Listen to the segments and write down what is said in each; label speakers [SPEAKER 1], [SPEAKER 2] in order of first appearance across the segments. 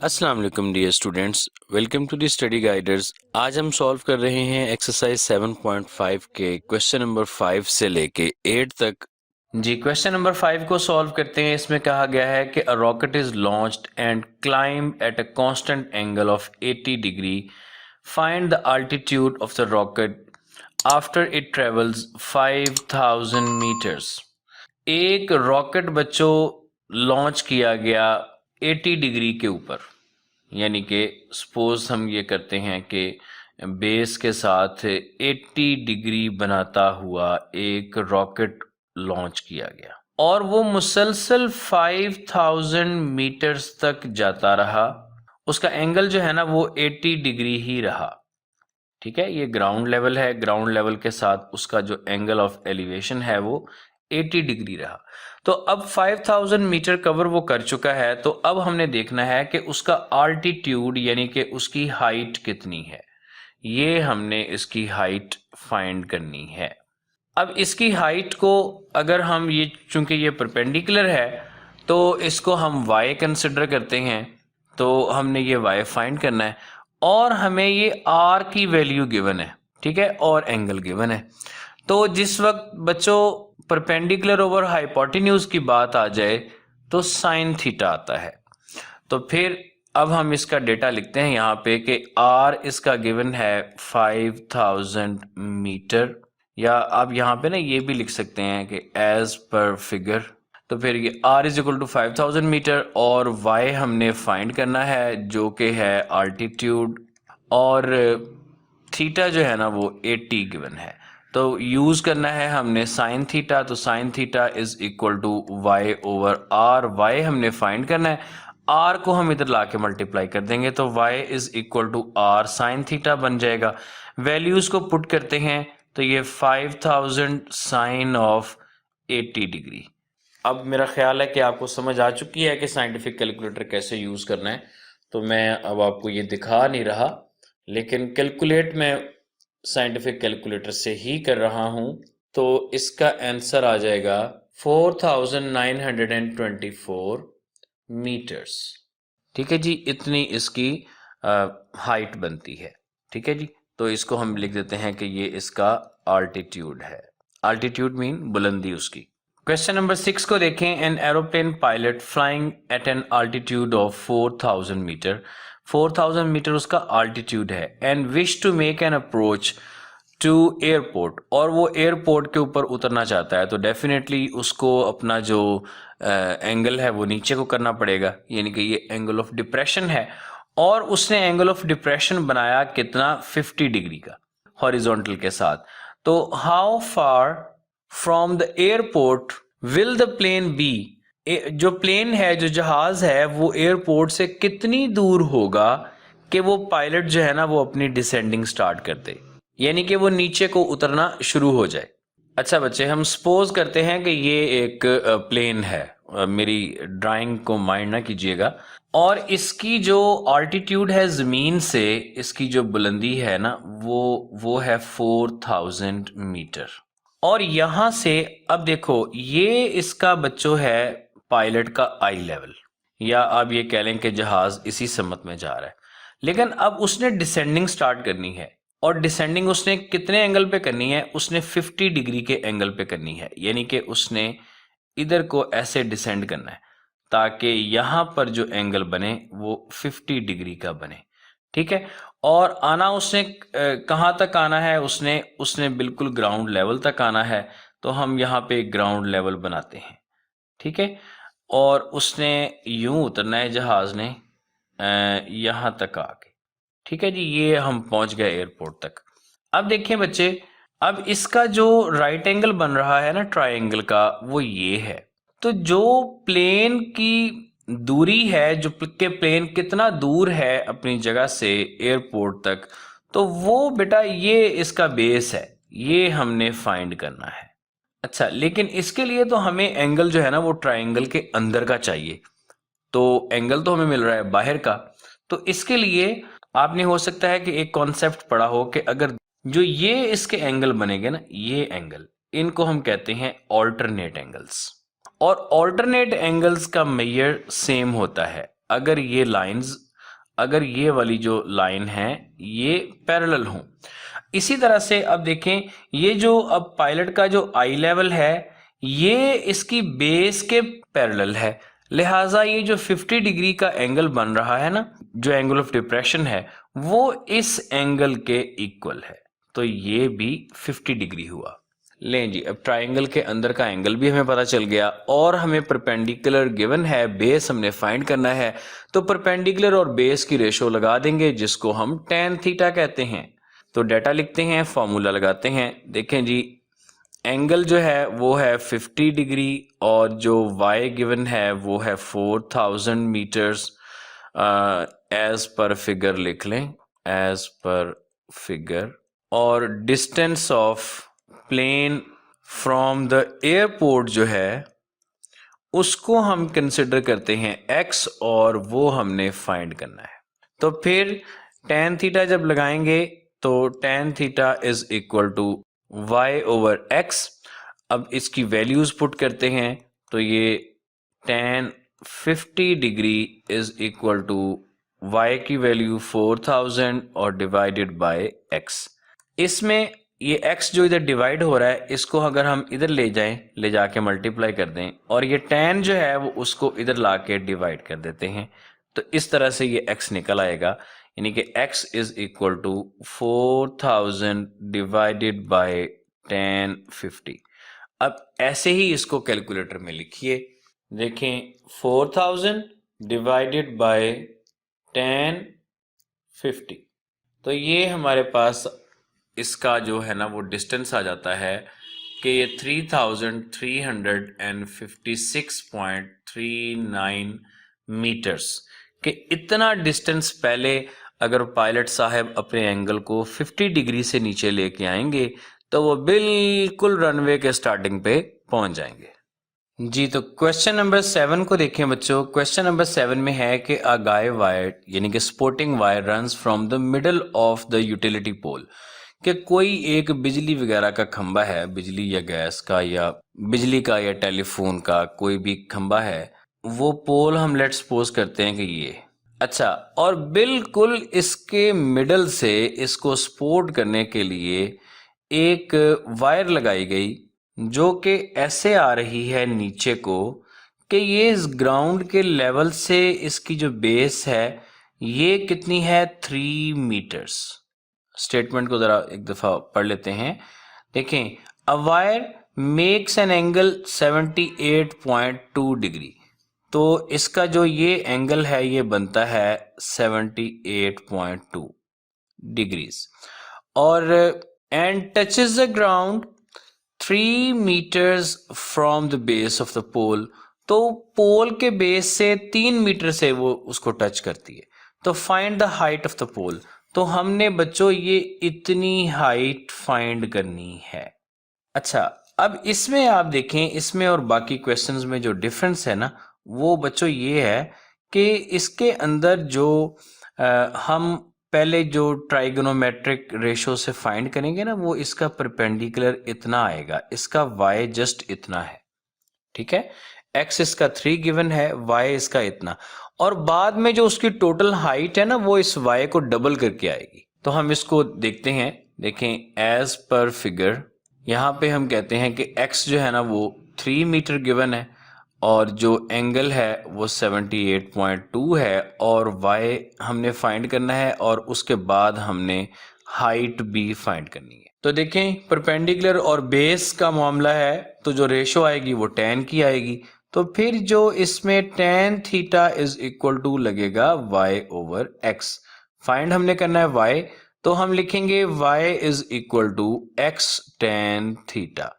[SPEAKER 1] अस्सलाम वालेकुम dear students, welcome to the study guiders. आज हम सॉल्व कर रहे हैं एक्सरसाइज 7.5 के क्वेश्चन नंबर 5 से लेके 8 तक। जी, क्वेश्चन नंबर 5 को सॉल्व करते हैं। इसमें कहा गया है कि a rocket is launched and climb at a constant angle of 80 degree. Find the altitude of the rocket after it travels 5000 metres. एक रॉकेट बच्चों लॉन्च किया गया 80 डिग्री के ऊपर, यानी कि सपोज हम ये करते हैं कि बेस के साथ 80 डिग्री बनाता हुआ एक रॉकेट लॉन्च किया गया और वो मुसलसल 5000 मीटर्स तक जाता रहा। उसका एंगल जो है ना वो 80 डिग्री ही रहा। ठीक है, ये ग्राउंड लेवल है, ग्राउंड लेवल के साथ उसका जो एंगल ऑफ एलिवेशन है वो 80 डिग्री रहा। तो अब 5000 मीटर कवर वो कर चुका है, तो अब हमने देखना है कि उसका आल्टीट्यूड यानी कि उसकी हाइट कितनी है। ये हमने इसकी हाइट फाइंड करनी है। अब इसकी हाइट को अगर हम ये, चूंकि ये परपेंडिकुलर है तो इसको हम y कंसिडर करते हैं, तो हमने ये y फाइंड करना है और हमें ये r की वैल्यू गिवन है, ठीक है, और एंगल गिवन है। तो जिस वक्त बच्चों परपेंडिकुलर ओवर हाइपोटेन्यूज की बात आ जाए तो साइन थीटा आता है। तो फिर अब हम इसका डेटा लिखते हैं यहाँ पे कि r इसका गिवन है 5000 मीटर, या आप यहाँ पे ना ये भी लिख सकते हैं कि एज पर फिगर। तो फिर ये r is equal to 5000 metre और y हमने फाइंड करना है जो कि है आल्टीट्यूड, और थीटा जो है ना वो 80 गिवन है। तो यूज करना है हमने साइन थीटा, तो sine theta is equal to y over r। y हमने फाइंड करना है, r को हम इधर लाके मल्टीप्लाई कर देंगे तो y is equal to r sine theta बन जाएगा। वैल्यूज को पुट करते हैं तो ये 5000 साइन ऑफ 80 डिग्री। अब मेरा ख्याल है कि आपको समझ आ चुकी है कि साइंटिफिक कैलकुलेटर कैसे यूज करना है। तो मैं अब आपको ये दिखा नहीं रहा, लेकिन कैलकुलेट मैं साइंटिफिक कैलकुलेटर से ही कर रहा हूं। तो इसका आंसर आ जाएगा 4924 मीटर्स। ठीक है जी, इतनी इसकी हाइट बनती है। ठीक है जी, तो इसको हम लिख देते हैं कि ये इसका आल्टीट्यूड है। आल्टीट्यूड मीन बुलंदी उसकी। क्वेश्चन नंबर 6 को देखें। An aeroplane pilot flying at an altitude of 4000 metre. 4000 metre उसका आल्टीट्यूड है and wish to make an approach to airport, और वो एयरपोर्ट के ऊपर उतरना चाहता है। तो डेफिनेटली उसको अपना जो एंगल है वो नीचे को करना पड़ेगा, यानी कि ये एंगल ऑफ डिप्रेशन है। और उसने एंगल ऑफ डिप्रेशन बनाया कितना, 50 डिग्री का हॉरिजॉन्टल के साथ। तो how far from the airport will the plane be. जो प्लेन है, जो जहाज है, वो एयरपोर्ट से कितनी दूर होगा कि वो पायलट जो है ना वो अपनी डिसेंडिंग स्टार्ट कर दे, यानी कि वो नीचे को उतरना शुरू हो जाए। अच्छा बच्चे, हम सपोज करते हैं कि ये एक प्लेन है, मेरी ड्राइंग को माइंड ना कीजिएगा, और इसकी जो आल्टीट्यूड है जमीन से, इसकी जो बुलंदी है ना वो है 4000 मीटर। और यहां से अब देखो, ये इसका बच्चों है पायलट का आई लेवल, या आप ये कह लें कि जहाज इसी समत में जा रहा है। लेकिन अब उसने डिसेंडिंग स्टार्ट करनी है, और डिसेंडिंग उसने कितने एंगल पे करनी है, उसने 50 डिग्री के एंगल पे करनी है, यानी कि उसने इधर को ऐसे डिसेंड करना है ताकि यहां पर जो एंगल बने वो 50 डिग्री का बने। ठीक है, और आना उसने कहां तक आना है, उसने बिल्कुल ग्राउंड लेवल तक आना है। तो हम यहाँ पे ग्राउंड लेवल बनाते हैं। ठीक है, और उसने यूं उतरना है जहाज ने यहां तक आके। ठीक है जी, ये हम पहुंच गए एयरपोर्ट तक। अब देखिए बच्चे, अब इसका जो राइट एंगल बन रहा है ना ट्रायंगल का, वो ये है। तो जो प्लेन की दूरी है, जो के प्लेन कितना दूर है अपनी जगह से एयरपोर्ट तक, तो वो बेटा ये इसका बेस है, ये हमने फाइंड करना है। अच्छा, लेकिन इसके लिए तो हमें एंगल जो है ना वो ट्रायंगल के अंदर का चाहिए। तो एंगल तो हमें मिल रहा है बाहर का। तो इसके लिए आपने हो सकता है कि एक कॉन्सेप्ट पढ़ा हो कि अगर जो ये इसके एंगल बनेंगे ना, ये एंगल, इनको हम कहते हैं ऑल्टरनेट एंगल्स। और ऑल्टरनेट एंगल्स का मेजर सेम होता है। अगर ये लाइंस अगर ये वाली जो लाइन है ये पैरेलल हो। इसी तरह से अब देखें, ये जो अब पायलट का जो आई लेवल है ये इसकी बेस के पैरेलल है, लिहाजा ये जो 50 डिग्री का एंगल बन रहा है ना, जो एंगल ऑफ डिप्रेशन है वो इस एंगल के इक्वल है, तो ये भी 50 डिग्री हुआ। लें जी, अब ट्राइंगल के अंदर का एंगल भी हमें पता चल गया और हमें परपेंडिकुलर गिवन है, बेस हमने फाइंड करना है, तो परपेंडिकुलर और बेस की रेशो लगा देंगे जिसको हम tan थीटा कहते हैं। तो डाटा लिखते हैं, फॉर्मूला लगाते हैं। देखें जी, एंगल जो है वो है 50 डिग्री और जो y गिवन है वो है 4000 मीटर्स। एज पर फिगर लिख लें, एज पर फिगर। और distance of plane from the airport जो है उसको हम कंसिडर करते हैं x और वो हमने फाइंड करना है। तो फिर tan थीटा जब लगाएंगे तो tan theta is equal to y over x। अब इसकी वैल्यूज पुट करते हैं तो ये tan 50 degree is equal to y की वैल्यू 4000 और डिवाइडेड बाय x। इसमें ये x जो इधर डिवाइड हो रहा है इसको अगर हम इधर ले जाएं, ले जाके मल्टीप्लाई कर दें और ये tan जो है वो उसको इधर लाके डिवाइड कर देते हैं, तो इस तरह से ये x निकल आएगा, यानी कि x is equal to 4000 divided by tan 50। अब ऐसे ही इसको कैलकुलेटर में लिखिए। देखें 4000 डिवाइडेड बाय tan 50, तो ये हमारे पास इसका जो है ना वो डिस्टेंस आ जाता है कि ये 3356.39 मीटर्स के इतना डिस्टेंस पहले अगर पायलट साहब अपने एंगल को 50 डिग्री से नीचे लेके आएंगे तो वो बिल्कुल रनवे के स्टार्टिंग पे पहुंच जाएंगे जी। तो क्वेश्चन नंबर 7 को देखें बच्चों। क्वेश्चन नंबर 7 में है कि अ गाय वायर यानी कि supporting wire runs from the middle of the utility pole, कि कोई एक बिजली वगैरह का खंबा है, बिजली या गैस का या बिजली का या टेलीफोन का कोई भी खंबा है, वो पोल हम लेट सपोज करते हैं कि ये अच्छा, और बिल्कुल इसके मिडल से इसको सपोर्ट करने के लिए एक वायर लगाई गई जो कि ऐसे आ रही है नीचे को कि ये इस ग्राउंड के लेवल से इसकी जो बेस है ये कितनी है 3 मीटर्स। स्टेटमेंट को जरा एक दफा पढ़ लेते हैं। देखें, a wire makes an angle 78.2 degree, तो इसका जो ये एंगल है ये बनता है 78.2 डिग्रीज और and touches the ground 3 meters from the base of the pole, तो पोल के बेस से 3 मीटर से वो उसको टच करती है। तो find the height of the pole, तो हमने बच्चों ये इतनी हाइट फाइंड करनी है। अच्छा, अब इसमें आप देखें, इसमें और बाकी क्वेश्चंस में जो डिफरेंस है ना वो बच्चों ये है कि इसके अंदर जो हम पहले जो ट्राइगोनोमेट्रिक रेशो से फाइंड करेंगे ना वो इसका परपेंडिकुलर इतना आएगा, इसका y जस्ट इतना है, ठीक है। x इसका 3 गिवन है, y इसका इतना, और बाद में जो उसकी टोटल हाइट है ना वो इस y को डबल करके आएगी। तो हम इसको देखते हैं। देखें, एज पर फिगर यहाँ पे हम कहते हैं कि x जो है ना वो 3 मीटर गिवन है और जो एंगल है वो 78.2 है और y हमने फाइंड करना है और उसके बाद हमने हाइट भी फाइंड करनी है। तो देखें, परपेंडिकुलर और बेस का मामला है तो जो रेशो आएगी वो tan की आएगी, तो फिर जो इसमें tan theta is equal to लगेगा y ओवर x। फाइंड हमने करना है y, तो हम लिखेंगे y is equal to x tan theta.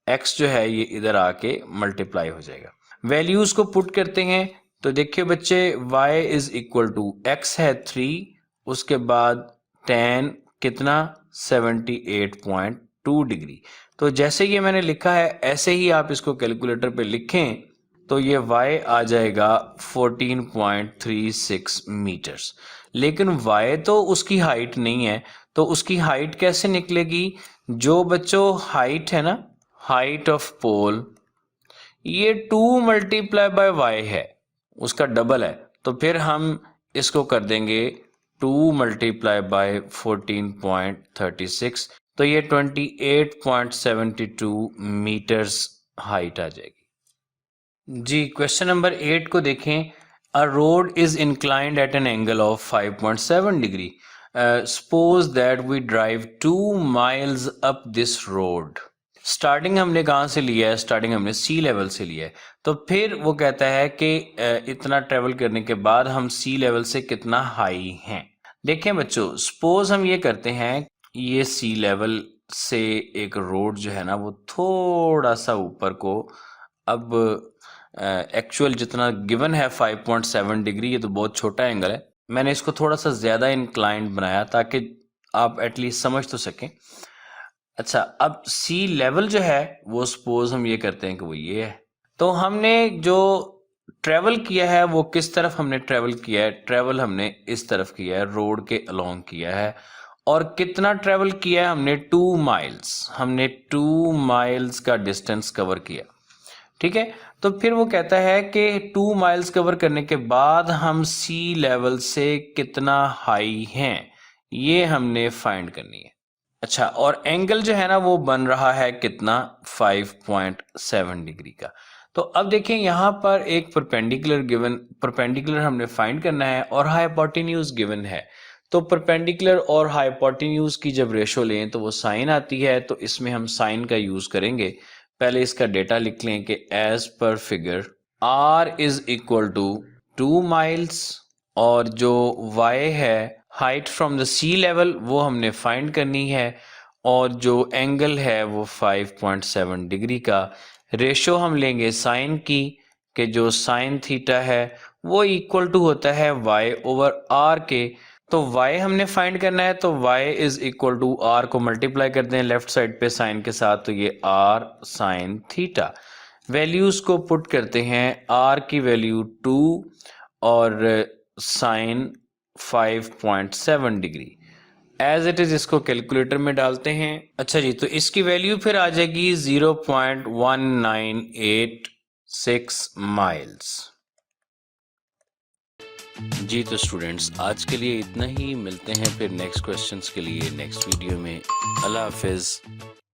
[SPEAKER 1] x जो है ये इधर आके मल्टीप्लाई हो जाएगा। वैल्यूज को पुट करते हैं तो देखिए बच्चे, y is equal to x है 3, उसके बाद tan कितना 78.2 डिग्री। तो जैसे ये मैंने लिखा है ऐसे ही आप इसको कैलकुलेटर पे लिखें तो ये y आ जाएगा 14.36 मीटर्स। लेकिन y तो उसकी हाइट नहीं है, तो उसकी हाइट कैसे निकलेगी? जो बच्चों हाइट है ना, हाइट ऑफ पोल ये 2 मल्टीप्लाई बाय y है, उसका डबल है, तो फिर हम इसको कर देंगे 2 मल्टीप्लाई बाय 14.36, तो ये 28.72 मीटर्स हाइट आ जाएगी जी। क्वेश्चन नंबर 8 को देखें। A road is inclined at an angle of 5.7 degree. Suppose that we drive 2 miles up this road. Starting हमने कहाँ से लिया है? स्टार्टिंग हमने सी लेवल से लिया है। तो फिर वो कहता है कि इतना ट्रेवल करने के बाद हम सी लेवल से कितना हाई हैं। देखें बच्चों, सपोज हम ये करते हैं, ये सी लेवल से एक रोड जो है ना वो थोड़ा सा ऊपर को, अब एक्चुअल जितना गिवन है 5.7 डिग्री, ये तो बहुत छोटा एंगल है, मैंने इसको थोड़ा सा ज़्यादा इंक्लाइंड बनाया ताकि आप एटलीस्ट समझ तो सकें। अच्छा, अब सी लेवल जो है वो सपोज हम ये करते हैं कि वो ये है। तो हमने जो ट्रेवल किया है वो किस तरफ हमने ट्रेवल किया है? ट्रेवल हमने इस तरफ किया है, रोड के अलोंग किया है। और कितना ट्रेवल किया है हमने? 2 माइल्स। हमने 2 माइल्स का डिस्टेंस कवर किया, ठीक है। तो फिर वो कहता है कि 2 माइल्स कवर करने के बाद हम सी लेवल से कितना हाई हैं, ये हमने फाइंड करनी है। अच्छा, और एंगल जो है ना वो बन रहा है कितना? 5.7 डिग्री का। तो अब देखें यहाँ पर एक परपेंडिकुलर गिवन, परपेंडिकुलर हमने फाइंड करना है और हाइपोटेन्यूज गिवन है। तो परपेंडिकुलर और हाइपोटेन्यूज की जब रेशो लें तो वो साइन आती है, तो इसमें हम साइन का यूज करेंगे। पहले इसका डेटा लिख लें कि एज पर figure r is equal to 2 miles, और जो y है height from the sea level वो हमने फाइंड करनी है, और जो एंगल है वो 5.7 डिग्री का। रेशो हम लेंगे साइन की, कि जो साइन थीटा है वो इक्वल टू होता है y ओवर r के। तो y हमने फाइंड करना है, तो y is equal to r को मल्टीप्लाई कर दें लेफ्ट साइड पे साइन के साथ, तो ये r साइन थीटा। वैल्यूज को पुट करते हैं, r की वैल्यू 2 और sine 5.7 degree as it is, इसको कैलकुलेटर में डालते हैं। अच्छा जी, तो इसकी वैल्यू फिर आ जाएगी 0.1986 माइल्स जी। तो स्टूडेंट्स, आज के लिए इतना ही। मिलते हैं फिर नेक्स्ट क्वेश्चंस के लिए नेक्स्ट वीडियो में। अल्लाह हाफिज।